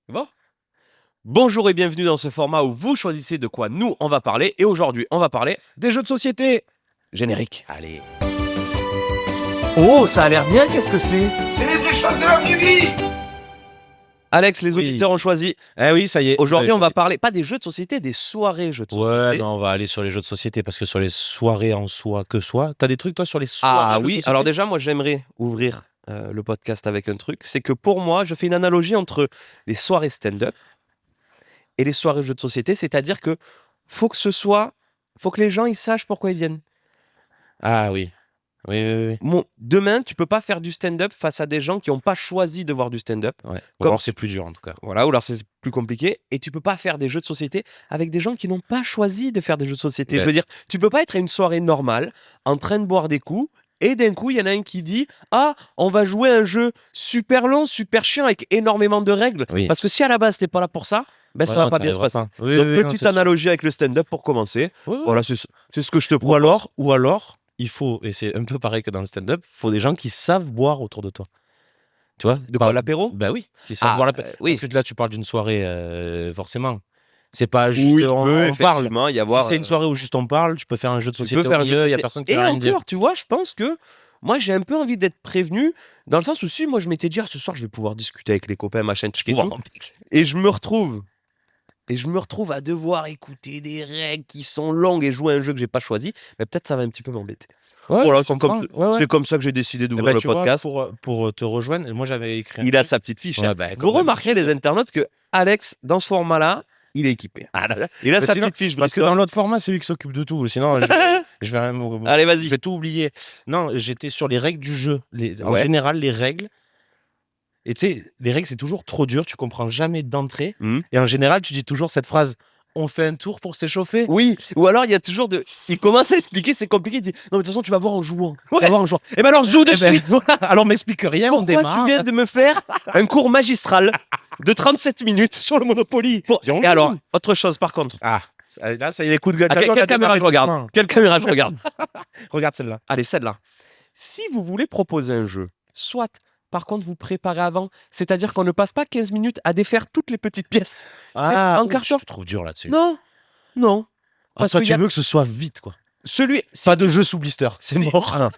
Bon. Bonjour et bienvenue dans ce format où vous choisissez de quoi nous on va parler. Et aujourd'hui, on va parler Des jeux de société. générique. Allez. Oh, ça a l'air bien, qu'est-ce que c'est? C'est les vraies choses de la vraie vie. Alex, les Oui. auditeurs ont choisi. Eh oui, ça y est. Aujourd'hui, on va pas. parler pas des jeux de société, des soirées jeux de Ouais, société. non, on va aller sur les jeux de société parce que sur les soirées en soi, t'as des trucs toi sur les soirées Ah jeux de oui, société alors déjà, moi j'aimerais ouvrir le podcast avec un truc. C'est que pour moi, je fais une analogie entre les soirées stand-up et les soirées jeux de société. C'est-à-dire que faut que les gens ils sachent pourquoi ils viennent. Ah oui. Oui, oui, oui. Demain, tu peux pas faire du stand-up face à des gens qui n'ont pas choisi de voir du stand-up. Ouais. Comme- Alors c'est plus dur en tout cas. Voilà, ou alors c'est plus compliqué. Et tu peux pas faire des jeux de société avec des gens qui n'ont pas choisi de faire des jeux de société. Ouais. Je veux dire, tu peux pas être à une soirée normale, en train de boire des coups, et d'un coup, il y en a un qui dit « Ah, on va jouer à un jeu super long, super chiant, avec énormément de règles. Oui. Parce que si à la base, t'es pas là pour ça, ben ça Ouais, va pas bien se t'arriveras passer. pas. Oui, Donc, oui, non, petite c'est sûr. analogie avec le stand-up pour commencer. Ouais, ouais. Voilà, c'est ce que je te propose. Ou alors, il faut, et c'est un peu pareil que dans le stand-up, il faut des gens qui savent boire autour de toi. Tu vois De quoi, l'apéro? Bah oui, qui savent Ah, boire oui. Parce que là, tu parles d'une soirée, forcément. C'est pas juste Oui, on parle. effectivement, y avoir... Si c'est une soirée où juste on parle, tu peux faire un jeu de Tu société peux faire au un jeu de milieu, il y a société. personne qui Et va rien dire. encore, tu vois, je pense que moi, j'ai un peu envie d'être prévenu, dans le sens où si moi, je m'étais dit, ah, ce soir, je vais pouvoir discuter avec les copains, machin, truc et tout. Et je me retrouve à devoir écouter des règles qui sont longues et jouer à un jeu que j'ai pas choisi, mais peut-être ça va un petit peu m'embêter. Ouais, Voilà, je comprends. Ouais. c'est comme ça que j'ai décidé Eh d'ouvrir ben, le tu vois, podcast. pour te rejoindre, moi j'avais écrit un Il a truc. sa petite fiche. Ouais, hein. bah, Vous quand même. remarquerez, les internautes, que Alex, dans ce format-là, il est équipé. Il a sa Sinon- petite fiche. Parce que Briscoe. dans l'autre format, c'est lui qui s'occupe de tout. Sinon, je vais, Allez, je vas-y. vais tout oublier. Non, j'étais sur les règles du jeu. En Ouais. général, les règles. Et tu sais, les règles, c'est toujours trop dur. Tu comprends jamais d'entrée. Mhm. Et en général, tu dis toujours cette phrase: on fait un tour pour s'échauffer. Oui, ou alors il y a toujours de. Il commence à expliquer, c'est compliqué. Il dit non, mais de toute façon, tu vas voir en jouant. Tu vas voir en jouant. Eh ben alors, joue de Eh ben, suite. alors, m'explique rien, on Pourquoi démarre. tu viens de me faire un cours magistral de 37 minutes Sur le Monopoly. Et alors, autre chose par contre. Ah, là, ça y est, les coups de gueule. Ah, T'as vu, on quelle a caméra démarré je regarde doucement. Quelle caméra je regarde Regarde celle-là. Allez, celle-là. Si vous voulez proposer un jeu, soit par contre vous préparez avant, c'est-à-dire qu'on ne passe pas 15 minutes à défaire toutes les petites pièces. Ah, en carton. je trouve dur là-dessus. Non, non. Ah, Parce toi, qu'il tu y a- veux que ce soit vite, quoi. Celui, Pas de jeu sous blister. C'est mort.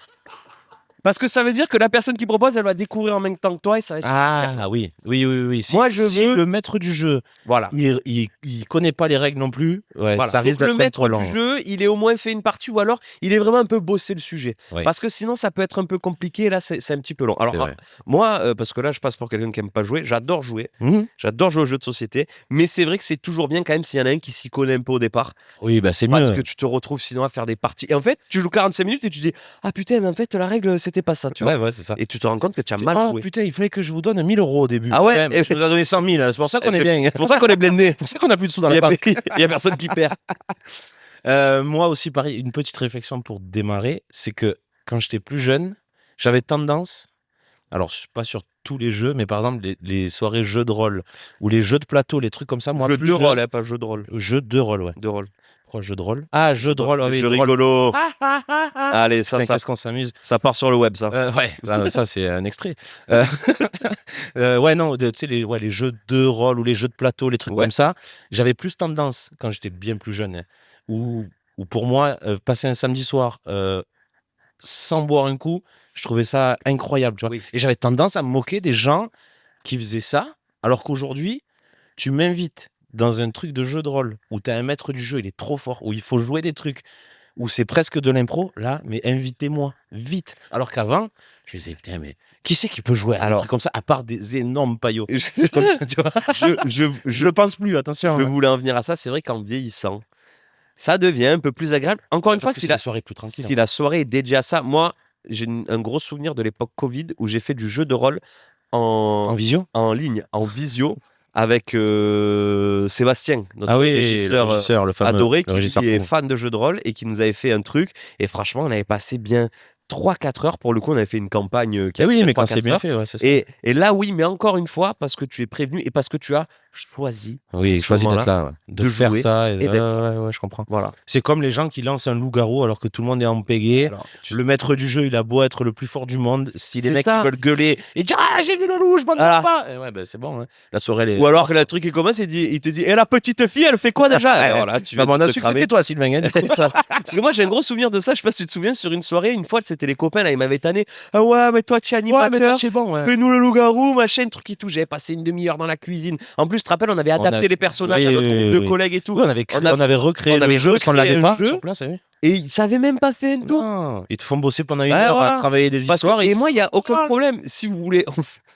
parce que ça veut dire que la personne qui propose, elle va découvrir en même temps que toi et ça va être... Ah oui, oui. Si, Moi, je si veux- le maître du jeu, Voilà. il connaît pas les règles non plus, ouais, Voilà. ça risque Donc, le d'être maître trop lent. du jeu, il est au moins fait une partie ou alors il est vraiment un peu bossé le sujet. Oui. Parce que sinon, ça peut être un peu compliqué. Là, c'est un petit peu long. Alors, C'est vrai. moi, parce que là, je passe pour quelqu'un qui aime pas jouer, j'adore jouer. Mhm. J'adore jouer aux jeux de société. Mais c'est vrai que c'est toujours bien quand même s'il y en a un qui s'y connaît un peu au départ. Oui, bah c'est Parce mieux. que tu te retrouves sinon à faire des parties. Et en fait, tu joues 45 minutes et tu dis ah putain, mais en fait, la règle, c'était pas ça. Tu vois. Ouais, c'est ça. Et tu te rends compte que tu as mal Oh joué. putain, il fallait que je vous donne 1000 € au début. Ah ouais. Quand même, tu nous as donné 100 000, c'est pour ça qu'on est bien. C'est pour ça qu'on est blindé. C'est pour ça qu'on a plus de sous dans Il y la a, banque. il y a personne qui perd. Moi aussi, pareil, une petite réflexion pour démarrer, c'est que quand j'étais plus jeune, j'avais tendance, alors je suis pas sur tous les jeux, mais par exemple les soirées jeux de rôle ou les jeux de plateau, les trucs comme ça, moi, Jeu plus de jeune- rôle, hein, pas jeu de rôle. Jeu de rôle, ouais. De rôle. Pourquoi jeu de rôle? Ah, jeu de rôle, ah oui, Jeu le rôle. rigolo. Ah. Allez, ça, Putain, ça, qu'est-ce qu'on s'amuse. ça part sur le web, ça. Ouais, ça c'est un extrait. Ouais, non, tu sais, les jeux de rôle ou les jeux de plateau, les trucs Ouais. comme ça, j'avais plus tendance, quand j'étais bien plus jeune, hein, ou pour moi, passer un samedi soir sans boire un coup, je trouvais ça incroyable, tu vois. Oui. Et j'avais tendance à me moquer des gens qui faisaient ça, alors qu'aujourd'hui, tu m'invites dans un truc de jeu de rôle où tu as un maître du jeu, il est trop fort, où il faut jouer des trucs, où c'est presque de l'impro, là, mais invitez-moi, vite. Alors qu'avant, je me disais, putain, mais qui c'est qui peut jouer à un truc comme ça, à part des énormes paillots comme ça, tu vois. Je le pense plus, attention. Je voulais en venir à ça. C'est vrai qu'en vieillissant, ça devient un peu plus agréable. Encore une fois, Parce que si c'est la, des soirées plus tranquilles. si la soirée est dédiée à ça, moi, j'ai un gros souvenir de l'époque Covid où j'ai fait du jeu de rôle En visio. en ligne, en visio, avec Sébastien, notre Ah oui, le régisseur régisseur, le fameux. adoré, le régisseur qui est pro. fan de jeux de rôle et qui nous avait fait un truc. Et franchement, on avait passé bien 3-4 heures. Pour le coup, on avait fait une campagne qui a oui, duré mais quand 3-4 c'est bien heures. fait, ouais, c'est ça. Et là, oui, mais encore une fois, parce que tu es prévenu et parce que tu as choisi. Oui, à ce choisis d'être moment-là, là, ouais. de de faire jouer ça. et d'être Ouais, je comprends. Voilà. C'est comme les gens qui lancent un loup-garou alors que tout le monde est en pégé. Alors, Le maître du jeu, il a beau être le plus fort du monde. Si les C'est mecs ça. ils veulent gueuler et dire ah j'ai vu le loup, je m'en Voilà. sors pas. Et ouais, ben c'est bon. Hein. La soirée elle est. Ou alors que le truc qui commence, il te dit et la petite fille, elle fait quoi déjà? Ouais, Et voilà, tu Bah, vas on a te su que cramer. c'était toi, Sylvain. Hein, du coup. Parce que moi j'ai un gros souvenir de ça, je sais pas si tu te souviens, sur une soirée, une fois c'était les copains là, ils m'avaient tanné. Ah ouais, mais toi tu es Ouais, mais toi, animateur, c'est bon. Ouais. fais-nous le loup-garou, machin, truc et tout. J'avais passé une demi-heure dans la cuisine. En plus, tu te rappelles, on avait adapté les personnages à notre groupe de collègues et tout. Oui, on avait recréé le jeu parce qu'on recréé l'avait un pas jeu. sur place. Oui. Et ils savaient même pas fait un tour. Non, ils te font bosser pendant une Ouais, heure voilà. à travailler des Parce que- histoires. et moi, il y a aucun problème. Si vous voulez,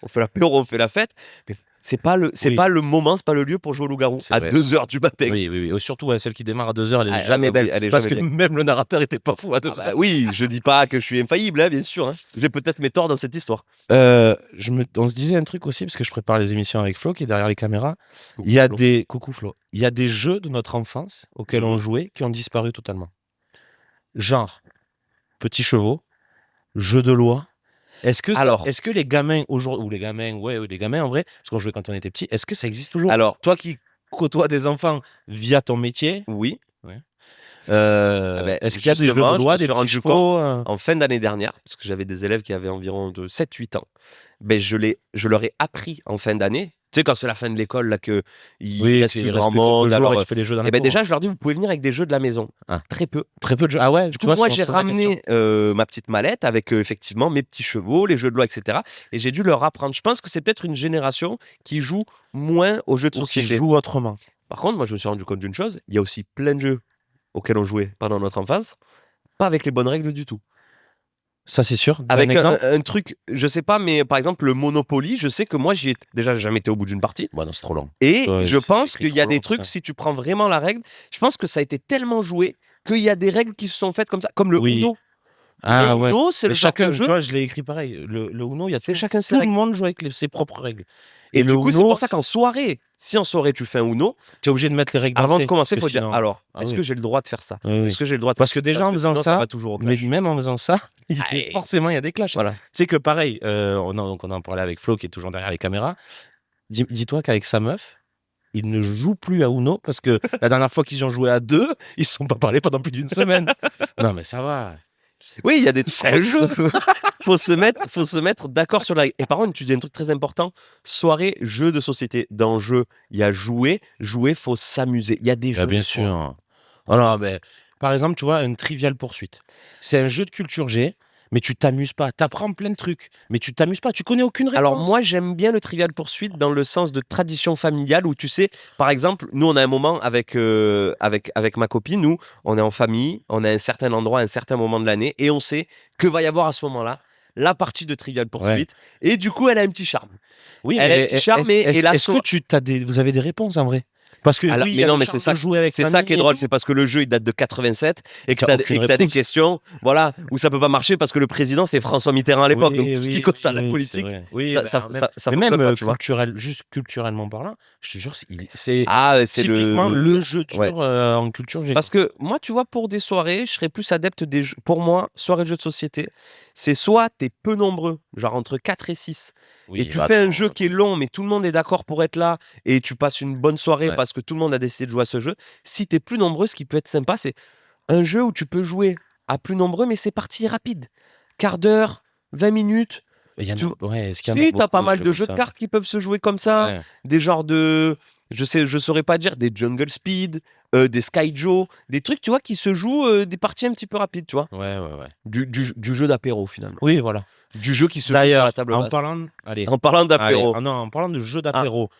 on fait l'apéro, on fait la fête. Mais c'est pas le moment, c'est pas le lieu pour jouer au loup-garou C'est à vrai. 2h du matin. Oui. Surtout ouais, celle qui démarre à 2h, elle est Ah, jamais oui, belle. elle est Parce que jamais belle. même le narrateur était pas fou à 2h. Ah bah oui, je dis pas que je suis infaillible, hein, bien sûr. Hein. J'ai peut-être mes torts dans cette histoire. On se disait un truc aussi, parce que je prépare les émissions avec Flo qui est derrière les caméras. Il y a des. Coucou Flo. Il y a des jeux de notre enfance auxquels on jouait qui ont disparu totalement. Genre, petits chevaux, jeux de loi. Est-ce que les gamins aujourd'hui, ou les gamins en vrai, parce qu'on jouait quand on était petit, est-ce que ça existe toujours? Alors, Toi qui côtoies des enfants via ton métier, oui. est-ce qu'il y a des jeux justement, de loi, je me des suis rendu petits chevaux En fin d'année dernière, parce que j'avais des élèves qui avaient environ de 7-8 ans, ben je leur ai appris en fin d'année. Tu sais, quand c'est la fin de l'école, là, qu'il reste plus grand monde. Alors, tu fais des jeux dans et la ben cour. déjà, je leur dis, vous pouvez venir avec des jeux de la maison. Ah. Très peu. Très peu de jeux. Ah ouais, Du coup, moi, j'ai ramené ma petite mallette avec effectivement mes petits chevaux, les jeux de loi, etc. Et j'ai dû leur apprendre. Je pense que c'est peut-être une génération qui joue moins aux jeux de qui société. joue autrement. Par contre, moi, je me suis rendu compte d'une chose. Il y a aussi plein de jeux auxquels on jouait pendant notre enfance, pas avec les bonnes règles du tout. Ça, c'est sûr. Avec un truc, je sais pas, mais par exemple, le Monopoly, je sais que moi, déjà jamais été au bout d'une partie. Bon, non, c'est trop long. Et Ouais, je c'est pense écrit qu'il y a trop des long, trucs, ça. si tu prends vraiment la règle, je pense que ça a été tellement joué qu'il y a des règles qui se sont faites comme ça, comme le Oui. Uno. Ah le ouais. Uno, c'est Mais le genre chacun, de tu jeu. vois, je l'ai écrit pareil. Le Uno, il y a C'est chacun ses tout le règles. monde joue avec ses propres règles. Et du le coup, c'est Uno, pour ça qu'en soirée, si en soirée tu fais un Uno, tu es obligé de mettre les règles avant de d'entrée, commencer, il parce faut que dire sinon- alors, Ah est-ce oui. que j'ai le droit de faire ça? Oui, oui. Est-ce que j'ai le droit de Parce que déjà en faisant sinon, ça, va toujours au mais clash. même en faisant ça, Allez. forcément il y a des clashs. Voilà. C'est que pareil, on en parlait avec Flo qui est toujours derrière les caméras. Dis-toi qu'avec sa meuf, ils ne jouent plus à Uno parce que la dernière fois qu'ils ont joué à 2, ils se sont pas parlé pendant plus d'une semaine. Non mais ça va. Oui, il y a des C'est un jeu. faut se mettre d'accord sur la règle. Et par contre, tu dis un truc très important, soirée, jeu de société. Dans jeu, il y a jouer, faut s'amuser. Il y a des jeux. Bien sûr. Alors, par exemple, tu vois, un Trivial Poursuite. C'est un jeu de culture G, mais tu t'amuses pas. Tu apprends plein de trucs, mais tu t'amuses pas. Tu connais aucune réponse. Alors moi j'aime bien le Trivial Poursuite dans le sens de tradition familiale où tu sais, par exemple, nous on a un moment avec ma copine, nous on est en famille, on a un certain endroit, un certain moment de l'année et on sait que va y avoir à ce moment-là la partie de Trivial Poursuite et du coup elle a un petit charme. oui, elle a un petit charme et la est-ce que vous avez des réponses en vrai? Parce que Alors, oui, mais non, mais c'est ça, jouer c'est ça qui est drôle, c'est parce que le jeu il date de 87 et que T'as t'as aucune des réponse. questions, voilà, où ça peut pas marcher parce que le président c'était François Mitterrand à l'époque, donc tout ce qui concerne la politique, oui, ça mais fonctionne même pas, tu vois. juste culturellement parlant, je te jure, c'est C'est typiquement le jeu Ouais. en culture G. Parce que moi, tu vois, pour des soirées, je serais plus adepte des jeux. Pour moi, soirée de jeux de société, c'est soit t'es peu nombreux, genre entre 4 et 6, et tu fais un jeu qui est long, mais tout le monde est d'accord pour être là, et tu passes une bonne soirée Ouais. parce que tout le monde a décidé de jouer à ce jeu. Si t'es plus nombreux, ce qui peut être sympa, c'est un jeu où tu peux jouer à plus nombreux, mais c'est parti rapide. Quart d'heure, 20 minutes. Il y en a, tu- est-ce qu'il y en a Si, t'as pas beaucoup, mal de comme jeux de ça. cartes qui peuvent se jouer comme ça. Ouais. Des genres de, je saurais pas dire, des Jungle Speed, des Sky Joe, des trucs, tu vois, qui se jouent des parties un petit peu rapides, tu vois. Ouais. Du jeu d'apéro, finalement. Oui, voilà. Du jeu qui se joue sur D'ailleurs, la table en basse. parlant, allez, En parlant d'apéro. en parlant de jeu d'apéro,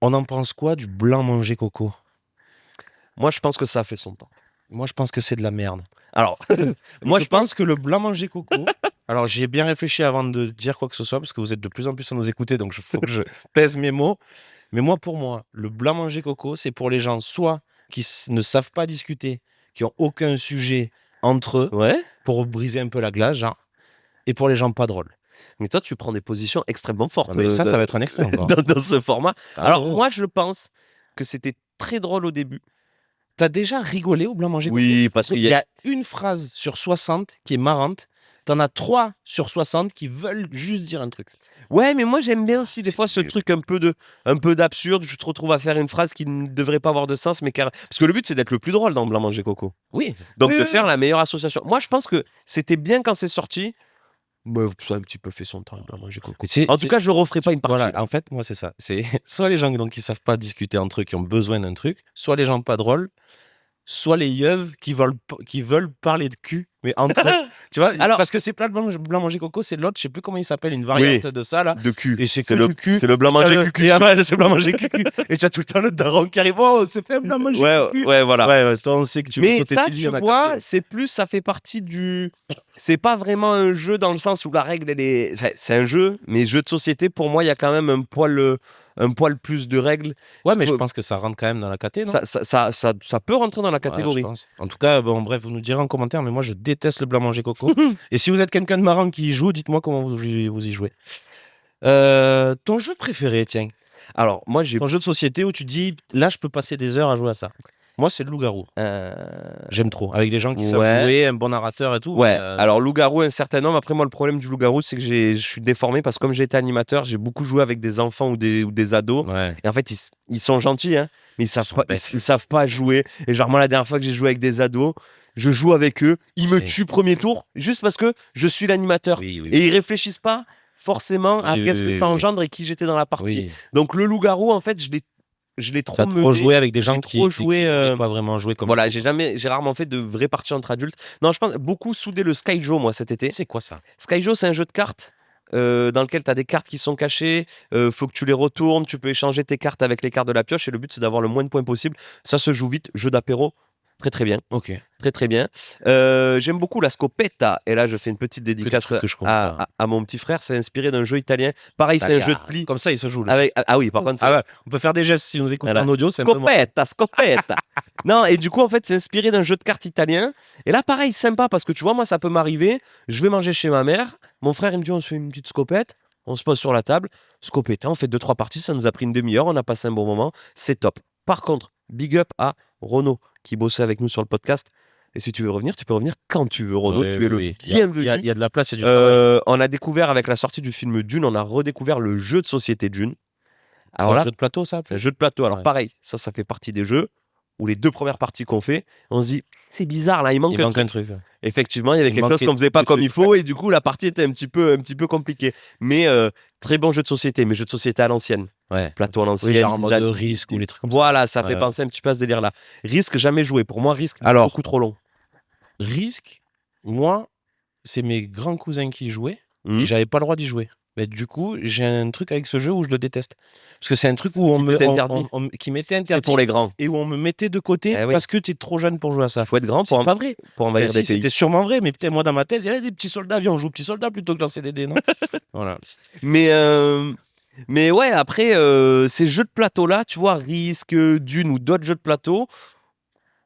on en pense quoi du blanc manger coco? Moi, je pense que ça a fait son temps. Moi, je pense que c'est de la merde. Alors, Moi, je pense que le blanc manger coco. Alors, j'ai bien réfléchi avant de dire quoi que ce soit, parce que vous êtes de plus en plus à nous écouter, donc il faut que je pèse mes mots. Mais moi, pour moi, le blanc manger coco, c'est pour les gens soit qui ne savent pas discuter, qui ont aucun sujet entre eux, ouais. pour briser un peu la glace, genre, et pour les gens pas drôles. Mais toi, tu prends des positions extrêmement fortes Mais ça va être un extrême. dans ce format. Ah Alors, ouais. moi, je pense que c'était très drôle au début. t'as déjà rigolé au blanc manger coco? Oui, parce qu'il Il y a une phrase sur 60 qui est marrante. T'en as 3 sur 60 qui veulent juste dire un truc. Ouais, mais moi j'aime bien aussi des C'est fois ce nul. truc un peu d'absurde. Je te retrouve à faire une phrase qui ne devrait pas avoir de sens, mais parce que le but c'est d'être le plus drôle dans Blanc Manger Coco. Oui. Donc Oui, de oui, faire la meilleure association. Moi je pense que c'était bien quand c'est sorti, mais ça a un petit peu fait son temps Blanc Manger Coco. En tout cas, je referai pas une partie. Voilà, en fait, moi, c'est ça. C'est soit les gens qui savent pas discuter entre eux, qui ont besoin d'un truc, soit les gens pas drôles, soit les yeuves qui veulent parler de cul, mais entre eux. Tu vois, Alors- parce que c'est pas le blanc manger coco, c'est l'autre, je sais plus comment il s'appelle, une variante de ça, là. De cul. Et c'est que le du cul. C'est le Blanc Manger Et Cucu. après, c'est blanc manger cucu. Et tu as tout le temps le daron qui arrive, oh, c'est fait blanc manger Ouais, cucu. ouais, voilà. Ouais, toi, on sait que tu veux Mais sauter ça, dessus, il y tu en a vois, capté. c'est plus, ça fait partie du. C'est pas vraiment un jeu dans le sens où la règle, elle est. Enfin, c'est un jeu, mais jeu de société, pour moi, il y a quand même un poil plus de règles. Ouais, mais je faut- pense que ça rentre quand même dans la caté, non? Ça peut rentrer dans la Ouais, je catégorie. pense. En tout cas, bon, bref, vous nous direz en commentaire, mais moi, je déteste le blanc manger coco. Et si vous êtes quelqu'un de marrant qui y joue, dites-moi comment vous y jouez. Ton jeu préféré, tiens. Alors, moi, j'ai. Ton jeu de société où tu dis, là, je peux passer des heures à jouer à ça. Moi, c'est le loup-garou. J'aime trop. Avec des gens qui savent Ouais. jouer, un bon narrateur et tout. Ouais, mais, alors loup-garou, un certain nombre. Après, moi, le problème du loup-garou, c'est que je suis déformé parce que comme j'ai été animateur, j'ai beaucoup joué avec des enfants ou des ados. ouais. Et en fait, ils sont gentils, hein, mais ils savent sont pas, bêtes. ils savent pas jouer. Et genre, moi, la dernière fois que j'ai joué avec des ados, je joue avec eux, ils me Oui. tuent premier tour juste parce que je suis l'animateur. Oui, oui. Et ils réfléchissent pas forcément à Oui, qu'est-ce oui, que ça oui. engendre et qui j'étais dans la partie. Oui. Donc, le loup-garou, en fait, je l'ai trop T'as mené. trop joué avec des gens J'ai qui trop joué, connaissent pas vraiment jouer comme Voilà, il faut. j'ai rarement fait de vraies parties entre adultes. Non, je pense beaucoup soudé le Skyjo, moi, cet été. C'est quoi ça? Skyjo, c'est un jeu de cartes dans lequel tu as des cartes qui sont cachées. Faut que tu les retournes. Tu peux échanger tes cartes avec les cartes de la pioche. Et le but, c'est d'avoir le moins de points possible. Ça se joue vite. Jeu d'apéro. Très, très bien. Ok. Très, très bien. J'aime beaucoup la scopetta. Et là, je fais une petite dédicace trucs que je comprends pas. à mon petit frère. C'est inspiré d'un jeu italien. Pareil, c'est un jeu de pli. Comme ça, il se joue. Ah oui, par contre, c'est. Ah ouais, on peut faire des gestes si nous écoutez Voilà. en audio, c'est un peu moins. Scopetta. Non, et du coup, en fait, c'est inspiré d'un jeu de cartes italien. Et là, pareil, sympa, parce que tu vois, moi, ça peut m'arriver. Je vais manger chez ma mère. Mon frère, il me dit, on se fait une petite scopette. On se pose sur la table. Scopetta, on fait 2-3 parties. Ça nous a pris une demi-heure. On a passé un bon moment. C'est top. Par contre, big up à Renaud, qui bossait avec nous sur le podcast. Et si tu veux revenir, tu peux revenir quand tu veux, Renaud. Ouais, Tu es le oui. bienvenu. Il y a de la place, il y a du travail. On a découvert, avec la sortie du film Dune, on a redécouvert le jeu de société Dune. C'est Alors un là, jeu de plateau, ça? un jeu de plateau. Alors Ouais. pareil, ça fait partie des jeux où les 2 premières parties qu'on fait, on se dit, c'est bizarre, là, il manque Il un manque truc. un truc. Effectivement, il y avait Il quelque chose manquait qu'on faisait pas des comme trucs. il faut et du coup, la partie était un petit peu compliquée. Mais très bon jeu de société, mais jeu de société à l'ancienne. Ouais. Plateau à l'ancienne. Oui, genre en mode design- risque ou les trucs comme ça. Voilà, ça fait Ouais. penser un petit peu à ce délire-là. Risque, jamais joué. Pour moi, risque, Alors, beaucoup trop long. Risque, moi, c'est mes grands cousins qui y jouaient Mhm. et j'avais pas le droit d'y jouer. Mais du coup, j'ai un truc avec ce jeu où je le déteste. Parce que c'est un truc où on me t'était interdit. qui m'était C'est interdit pour les grands. et où on me mettait de côté Eh oui. parce que tu es trop jeune pour jouer à ça. Faut être grand C'est pas vrai. pour envahir Ben des si, pays. c'était sûrement vrai, mais peut-être moi dans ma tête, il y avait des petits soldats, viens, on joue petits soldats plutôt que lancer des dés, non? Voilà. Mais ouais, après, ces jeux de plateau-là, tu vois, Risque, Dune ou d'autres jeux de plateau,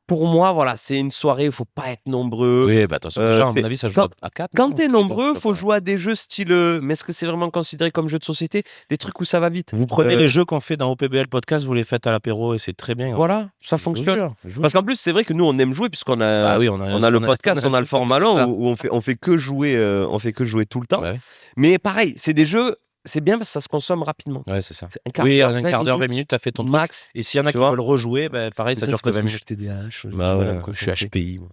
pour moi, voilà, c'est une soirée, il faut pas être nombreux. Oui, bah attention, déjà, à c'est- mon avis, ça joue quand- à 4. Quand t'es nombreux, faut jouer à des jeux style. Mais est-ce que c'est vraiment considéré comme jeu de société? Des trucs où ça va vite. Vous prenez Euh, les jeux qu'on fait dans OPBL Podcast, vous les faites à l'apéro et c'est très bien. Voilà, ça Je vous fonctionne. jure, je vous Parce qu'en plus, c'est vrai que nous, on aime jouer puisqu'on a, Ah oui, on a le podcast, on a le format long ça. où on fait que jouer, tout le temps. Ouais, Mais pareil, c'est des jeux, c'est bien parce que ça se consomme rapidement. ouais, c'est ça. C'est un quart Oui, d'heure, en un 20 quart d'heure, 20 minutes, minutes, t'as fait ton truc. max. Et s'il y en a Tu qui vois veulent rejouer, ben pareil, ça dure que 20 minutes. TDAH. Bah ouais, je suis HPI. Moi.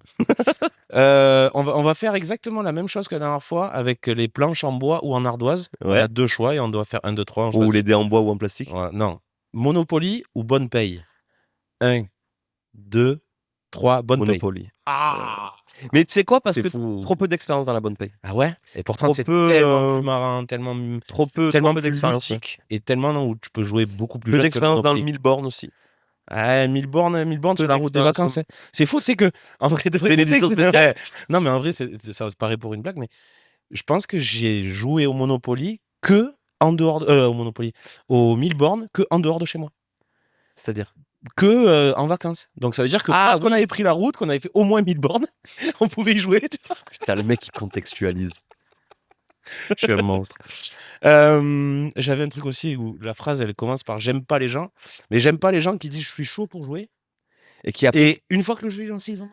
On va faire exactement la même chose que la dernière fois avec les planches en bois ou en ardoise. On Ouais. a 2 choix et on doit faire 1, 2, 3. Ou les dés en bois ou en plastique. Voilà, non. Monopoly ou bonne paye? 1, 2, 3, bonne paye. Monopoly. Mais tu sais quoi? Parce C'est que fou. trop peu d'expérience dans la bonne paye. Ah ouais? Et pourtant, Trop c'est peu, tellement plus marrant, tellement Trop peu plus d'expérience. ludique et tellement où tu peux jouer beaucoup plus Peu jeune que d'expérience dans le Monopoly. 1000 bornes aussi. Ah, 1000 bornes sur la route des d'expérience, vacances. Hein. C'est fou, c'est que, en vrai, de vrai, C'est une tu sais édition que spéciale. Non, mais en vrai, ça se paraît pour une blague, mais je pense que j'ai joué au Monopoly que en dehors au Monopoly, au 1000 bornes, que en dehors de chez moi. C'est-à-dire. Que en vacances. Donc ça veut dire que Ah, parce qu'on oui. avait pris la route, qu'on avait fait au moins 1000 bornes, on pouvait y jouer. Tu vois. Putain, le mec qui contextualise. Je suis un monstre. J'avais un truc aussi où la phrase elle commence par j'aime pas les gens, mais j'aime pas les gens qui disent je suis chaud pour jouer. Et une fois que le jeu est lancé, ils ont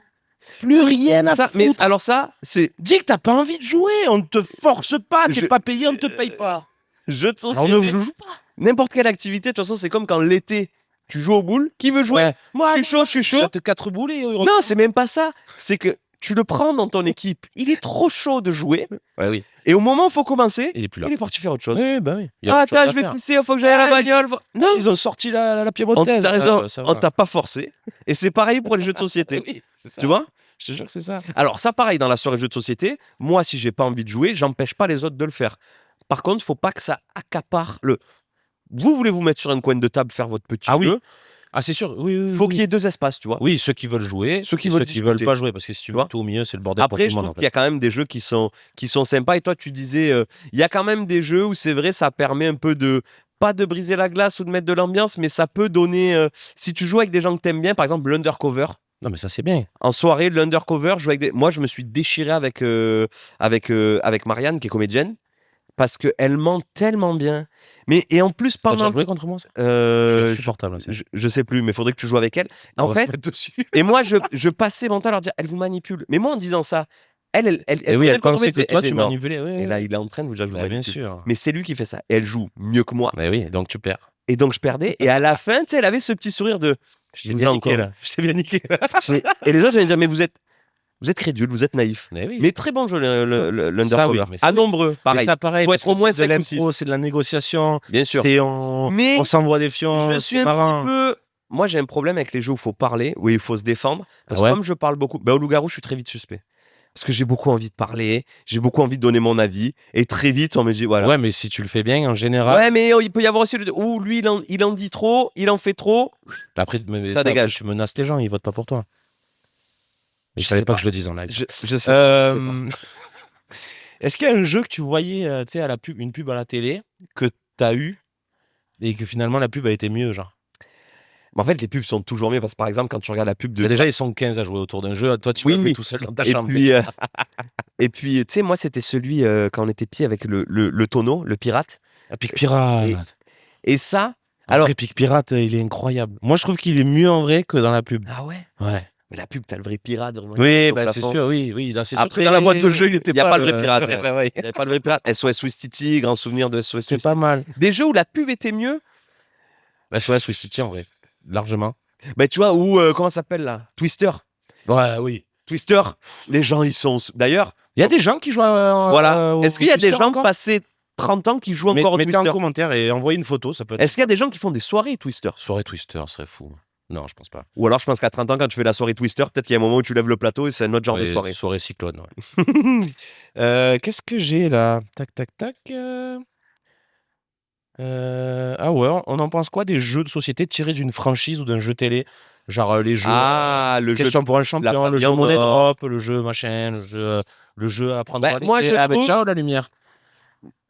plus rien à ça, foutre. mais alors ça, c'est Dis que t'as pas envie de jouer, on ne te force pas, t'es pas payé, on ne te paye pas. jeu de Alors société. ne joue pas. N'importe quelle activité, de toute façon, c'est comme quand l'été, tu joues aux boules. Qui veut jouer? Ouais. Moi, Je suis chaud. T'as 4 boules et... Non, c'est même pas ça. C'est que tu le prends dans ton équipe. Il est trop chaud de jouer. Ouais, oui. Et au moment où il faut commencer, Il est plus là. il est parti faire autre chose. Oui, bah oui. Ah, attends, je vais pisser, il faut que j'aille à la bagnole. Non, Ils ont sorti la on piémontaise. t'a raison, Ça on va. t'a pas forcé. Et c'est pareil pour les jeux de société. Oui, c'est ça. Tu vois? Je te jure que c'est ça. Alors, ça, pareil, dans la soirée jeux de société, moi, si j'ai pas envie de jouer, j'empêche pas les autres de le faire. Par contre, il faut pas que ça accapare le. Vous voulez vous mettre sur un coin de table, faire votre petit Ah oui. jeu. Ah, c'est sûr. Oui, oui. Faut qu'il y ait 2 espaces, tu vois. Oui, ceux qui veulent jouer, Ceux qui et veulent ceux qui veulent discuter. pas jouer, parce que si tu vois. mets tout au milieu, c'est le bordel pour Après, tout je le monde. trouve En qu'il y fait. a quand même des jeux qui sont sympas. Et toi, tu disais, il y a quand même des jeux où c'est vrai, ça permet un peu de. Pas de briser la glace ou de mettre de l'ambiance, mais ça peut donner. Si tu joues avec des gens que t'aimes bien, par exemple, l'Undercover. Non, mais ça, c'est bien. En soirée, l'Undercover, je jouais avec des. Moi, je me suis déchiré avec Marianne, qui est comédienne, parce qu'elle ment tellement bien. Mais, et en plus, T'as déjà pendant. joué contre moi, ça Euh, Insupportable. Ça. je sais plus, mais faudrait que tu joues avec elle. On En va se fait, mettre dessus. et moi, je passais mon temps à leur dire, elle vous manipule. Mais moi, en disant ça, elle Et oui, elle pensait que elle toi, disait tu non. manipulais. Oui, Et là, il est en train de vous dire, je vous bien manipule. sûr. Mais c'est lui qui fait ça. Et elle joue mieux que moi. Mais oui, donc tu perds. Et donc, je perdais. Et à la fin, tu sais, elle avait ce petit sourire de. Je t'ai bien niqué, là. Je t'ai bien niqué. Et les autres, j'allais dire, mais vous êtes crédules, vous êtes naïfs. Mais oui. Mais très bon jeu, l'Undercover. Ça, oui, mais ça, À oui. nombreux, pareil. Ça, pareil. Faut parce être au que moins c'est de 5 ou 6. l'impro, c'est de la négociation. Bien sûr. Mais Mais on s'envoie des fions. je suis C'est un marrant. petit peu. Moi, j'ai un problème avec les jeux où il faut parler, où il faut se défendre. Parce Ah ouais que comme je parle beaucoup, au loup-garou, je suis très vite suspect. Parce que j'ai beaucoup envie de parler, j'ai beaucoup envie de donner mon avis. Et très vite, on me dit, voilà. Ouais, mais si tu le fais bien, en général. Ouais, mais il peut y avoir aussi le. Ouh, lui, il en dit trop, il en fait trop. Après, mais Ça dégage. Tu menaces les gens, ils votent pas pour toi. Mais je savais pas que je le dise en live. Je sais. Est-ce qu'il y a un jeu que tu voyais, tu sais, à la pub, une pub à la télé, que t'as eu et que finalement la pub a été mieux, genre? Mais en fait, les pubs sont toujours mieux parce que par exemple, quand tu regardes la pub de. Déjà, ils sont 15 à jouer autour d'un jeu. Toi, tu Oui, vas jouer oui. tout seul dans ta Et chambre. puis, et puis, tu sais, moi, c'était celui quand on était petit avec le tonneau, le pirate. Ah, Pic Pirate. Et ça. Alors, Alors. Pic Pirate, il est incroyable. Moi, je trouve qu'il est mieux en vrai que dans la pub. Ah ouais. Ouais. Mais la pub, t'as le vrai pirate. Vraiment, Oui, au bah, c'est plafond. sûr, oui. Là, c'est sûr Après, que dans la boîte de jeu, il était y a pas le vrai le- pirate, Ouais, ouais. ouais. Il n'y avait pas le vrai pirate. SOS Swistiti, grand souvenir de SOS C'est Swistiti. pas mal. Des jeux où la pub était mieux. Bah, ouais, Switch City, en vrai. Largement. Bah, tu vois, où, comment ça s'appelle là? Twister. Ouais, oui. Twister, les gens, ils sont. D'ailleurs, Il y a des gens qui jouent voilà. au Est-ce qu'il y a des Twister gens encore passés 30 ans qui jouent encore au Mettez Twister? en commentaire et envoyez une photo, ça peut être. Est-ce qu'il y a des gens qui font des soirées Twister? Soirée Twister, ce serait fou. Non, je pense pas. Ou alors, je pense qu'à 30 ans, quand tu fais la soirée Twister, peut-être qu'il y a un moment où tu lèves le plateau et c'est un autre genre de Ouais, soirée. Soirée cyclone, ouais. Qu'est-ce que j'ai là? Tac, tac, tac. Ah ouais, on en pense quoi des jeux de société tirés d'une franchise ou d'un jeu télé? Genre les jeux. Ah, le jeu. Question pour un champion, le famille jeu en monnaie or. drop, le jeu machin, le jeu à prendre Bah, à laisser. moi, je Ah, bah, trouve- ciao la lumière.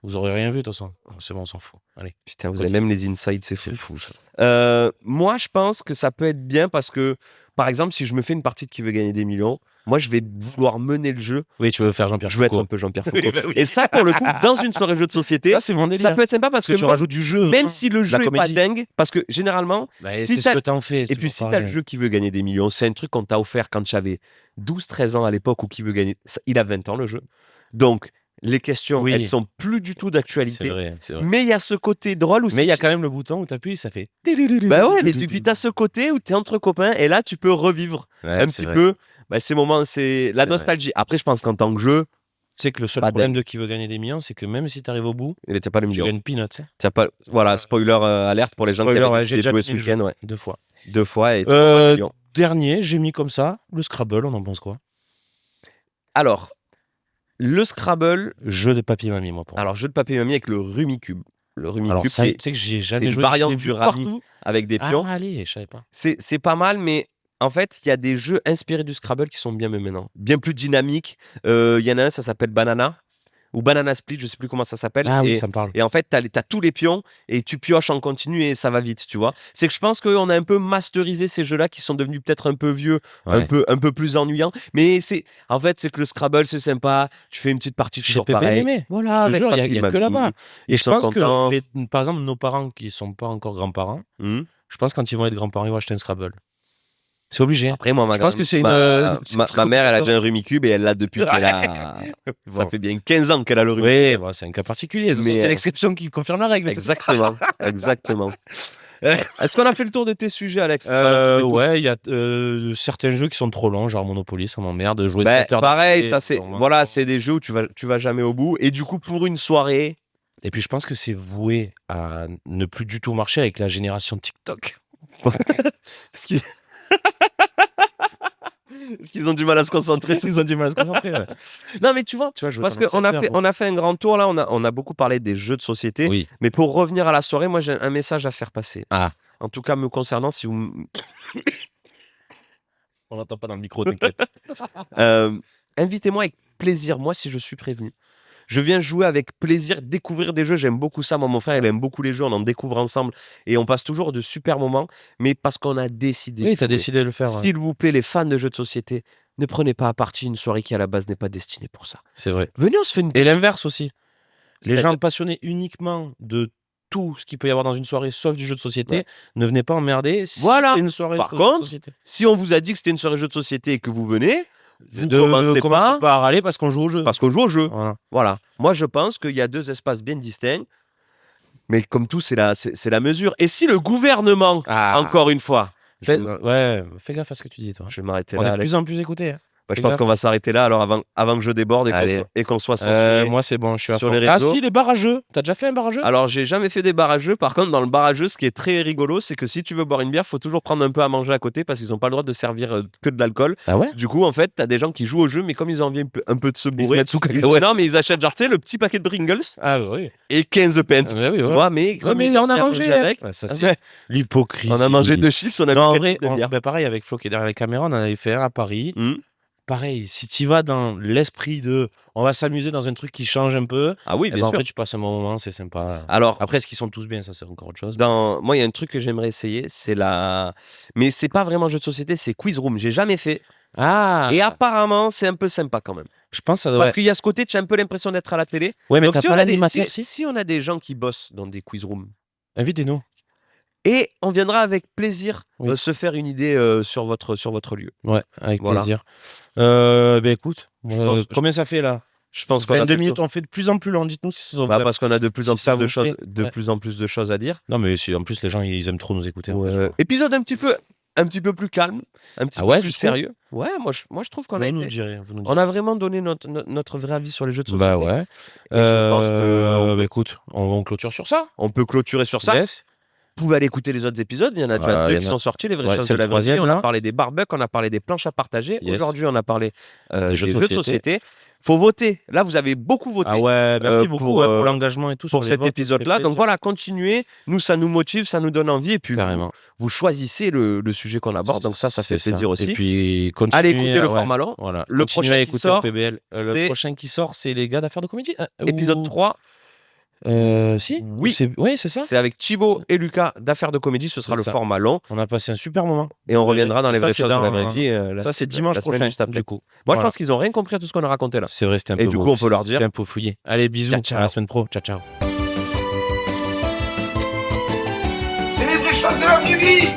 Vous aurez rien vu de toute façon. C'est bon, on s'en fout. Allez. Putain, vous avez même les insides, c'est fou. C'est fou ça. Moi, je pense que ça peut être bien parce que, par exemple, si je me fais une partie de Qui veut gagner des millions, moi, je vais vouloir mener le jeu. Oui, tu veux faire Jean-Pierre Je veux être Foucault. un peu Jean-Pierre Oui, Foucault. bah oui. Et ça, pour le coup, dans une soirée jeu de société, Ça, c'est mon délire. ça peut être sympa parce Parce que tu même- rajoutes du jeu. même si le jeu est pas comédie. dingue, parce que généralement, Bah, si c'est ce t'as- que t'en fais. c'est et puis toujours si t'as pareil. le jeu Qui veut gagner des millions, c'est un truc qu'on t'a offert quand j'avais 12-13 ans à l'époque ou Qui veut gagner. Il a 20 ans le jeu. Donc, les questions, Oui. elles sont plus du tout C'est d'actualité. vrai, c'est vrai. Mais il y a ce côté drôle où Mais il y a quand même le bouton où t'appuies, ça fait. Bah ouais, mais puis t'as ce côté où t'es entre copains et là tu peux revivre un petit peu ces moments, c'est la C'est nostalgie. Après, je pense qu'en tant que jeu, Tu sais que le seul Pas problème de Qui veut gagner des millions, c'est que même si t'arrives au bout, il n'était pas le tu million. gagnes peanuts, tu sais. T'as pas, voilà, spoiler alerte pour les gens Spoiler, qui avaient ouais, décidé j'ai de déjà jouer fini ce le week-end, ouais. 2 fois. 2 fois et Euh, millions. Dernier, j'ai mis comme ça le Scrabble, on en pense quoi? Alors, le Scrabble, Jeu de papier mamie, moi pour moi. alors jeu de papier mamie avec le Rumicube. Le Rumicube, Alors ça, tu c'est sais que j'ai c'est jamais une joué. variante je l'ai du vu rallye partout. avec des Ah pions. allez, je savais pas. C'est pas mal, mais en fait, il y a des jeux inspirés du Scrabble qui sont bien mieux maintenant. Bien plus dynamiques. Il y en a un, ça s'appelle Banana. Ou Banana Split, je sais plus comment ça s'appelle. Ah oui, et, ça me parle. et en fait, t'as tous les pions et tu pioches en continu et ça va vite, tu vois. C'est que je pense qu'on a un peu masterisé ces jeux-là qui sont devenus peut-être un peu vieux, Ouais. un peu plus ennuyants. Mais en fait, c'est que le Scrabble, c'est sympa. Tu fais une petite partie Chez toujours Pépé pareil. Mémé. Voilà, Je te avec jure, papy, il y a que mamie. là-bas. Ils Et je sont pense contents. que, par exemple, nos parents qui sont pas encore grands-parents, Mhm. je pense quand ils vont être grands-parents, ils vont acheter un Scrabble. C'est obligé. Après, moi, Je pense que c'est une. ma mère, elle a déjà un rhumicube et elle l'a depuis qu'elle a. Ça fait bien 15 ans qu'elle a le rhumicube. Oui, bon, c'est un cas particulier. Mais, C'est l'exception qui confirme la règle. Exactement. Exactement. Est-ce qu'on a fait le tour de tes sujets, Alex? Ouais, il y a certains jeux qui sont trop longs, genre Monopoly, ça m'emmerde. Jouer Ben, 30 heures pareil, d'affilée, ça c'est vraiment. voilà, c'est des jeux où tu vas jamais au bout. Et du coup, pour une soirée, Et puis je pense que c'est voué à ne plus du tout marcher avec la génération TikTok. parce qu'ils parce qu'ils ont du mal à se concentrer. Ils ont du mal à se concentrer. Ouais. Non, mais tu vois, Tu vois, jouer parce pendant qu'on 7 a heures, fait, bon. on a fait un grand tour là. On a beaucoup parlé des jeux de société. Oui. Mais pour revenir à la soirée, moi j'ai un message à faire passer. Ah. En tout cas, me concernant, si vous On l'entend pas dans le micro, t'inquiète. invitez-moi avec plaisir, moi, si je suis prévenu. Je viens jouer avec plaisir, découvrir des jeux. J'aime beaucoup ça. Moi, mon frère, il aime beaucoup les jeux. On en découvre ensemble. Et on passe toujours de super moments. Mais parce qu'on a décidé. Oui, de t'as jouer. décidé de le faire. Ouais. S'il vous plaît, les fans de jeux de société, ne prenez pas à partie une soirée qui, à la base, n'est pas destinée pour ça. C'est vrai. Venez, on se fait une. Et l'inverse aussi. Les C'est- gens passionnés uniquement de tout ce qu'il peut y avoir dans une soirée, sauf du jeu de société, ne venez pas emmerder. Si Voilà. c'est une soirée Par de contre, société. Si on vous a dit que c'était une soirée jeu de société et que vous venez, vous De commencez commencer pas à râler parce qu'on joue au jeu. parce qu'on joue au jeu. Voilà. Voilà. Moi, je pense qu'il y a deux espaces bien distincts. Mais comme tout, c'est la mesure. Et si le gouvernement, encore une fois, Fais gaffe à ce que tu dis, toi. je vais m'arrêter On là, est de Alex. plus en plus écoutés. Hein. Bah, je fais pense gaffe. qu'on va s'arrêter là alors avant que je déborde Allez. et qu'on soit censuré. Moi, c'est bon, je suis à Sur fond. les Ah, réseaux. si, les barrageux. T'as déjà fait un barrageux? Alors, j'ai jamais fait des barrageux. Par contre, dans le barrageux, ce qui est très rigolo, c'est que si tu veux boire une bière, faut toujours prendre un peu à manger à côté parce qu'ils n'ont pas le droit de servir que de l'alcool. Ah ouais? Du coup, en fait, t'as des gens qui jouent au jeu, mais comme ils ont envie un peu de se Ils se bourrer, mettent sous non, mais ils achètent genre, tu sais, le petit paquet de Pringles Ah oui. et 15 pence. Ah, oui, Tu voilà. vois, mais Ouais, comme mais ils on a ont mangé avec, Ouais, ça, ah c'est ouais, l'hypocrisie. on a mangé 2 chips, on a Non, en pris vrai, 4 de bière. pareil avec Flo qui est derrière les caméras, on en avait fait un à Paris. Hmm. Pareil, si tu vas dans l'esprit de on va s'amuser dans un truc qui change un peu, Ah oui, eh bien ben, sûr. après tu passes un bon moment, c'est sympa. Alors, Après, est-ce qu'ils sont tous bien? Ça, c'est encore autre chose. moi, il y a un truc que j'aimerais essayer, c'est mais c'est pas vraiment jeu de société, c'est Quiz Room. J'ai jamais fait. Ah Et apparemment, c'est un peu sympa quand même. je pense que ça doit Parce être. qu'il y a ce côté, tu as un peu l'impression d'être à la télé. Ouais, mais Donc, t'as si pas on, a des, l'animateur, si on a des gens qui bossent dans des Quiz Rooms, Invitez-nous. et on viendra avec plaisir Oui. se faire une idée sur votre lieu. Ouais, avec Voilà. plaisir. Ben écoute, pense- combien ça fait là? Je pense qu'on a 22 fait le minutes, tour. on fait de plus en plus long. Dites-nous si ça vous Bah, a- parce qu'on a de plus en si ça plus de vous choses, plaît. Ouais. plus en plus de choses à dire. Non, mais si, en plus, les gens, ils aiment trop nous écouter. en fait, je crois. Épisode un petit peu plus calme, un petit Ah ouais, peu plus tu trouves sérieux. Ouais, moi je trouve qu'on a Vous nous le été- direz. Vous nous on a vraiment donné notre vrai avis sur les jeux de société. Bah ouais. Et je pense que Bah écoute, on clôture sur ça. on peut clôturer sur ça. Yes. Vous pouvez aller écouter les autres épisodes. Il y en a déjà Voilà, 2 il y qui en a- sont sortis, les vraies Ouais, choses c'est de le la vraie vie. troisième, On a là. parlé des barbecues, on a parlé des planches à partager. Yes. Aujourd'hui, on a parlé des jeux de jeux de société. société. Faut voter. Là, vous avez beaucoup voté Ah ouais, merci pour, beaucoup pour l'engagement et tout pour sur les cet votes, ça épisode-là. fait Donc plaisir. voilà, continuez. Nous, ça nous motive, ça nous donne envie. Et puis, Carrément. vous choisissez le sujet qu'on aborde. Donc ça fait C'est plaisir aussi. Et puis, continuez, Allez écouter le ouais. format long. Voilà. Le Continuez prochain à qui écouter sort, le PBL. Le c'est- prochain qui sort, c'est les gars d'affaires de comédie. Épisode 3, Si. Oui. Oui, c'est ça. c'est avec Thibaut et Lucas d'Affaires de comédie. Ce sera C'est le ça. format long. On a passé un super moment. Et on reviendra dans les Ça, vraies c'est choses de la dans- vraie vie. Ça, c'est dimanche la semaine prochain, juste après. du coup. Moi, je Voilà. pense qu'ils ont rien compris à tout ce qu'on a raconté là. C'est vrai, c'était un peu Et du beau. coup, on peut leur dire. C'était un peu fouillé. Allez, bisous. Ciao, ciao. À la semaine pro. Ciao, ciao. C'est les vraies choses de la vraie vie.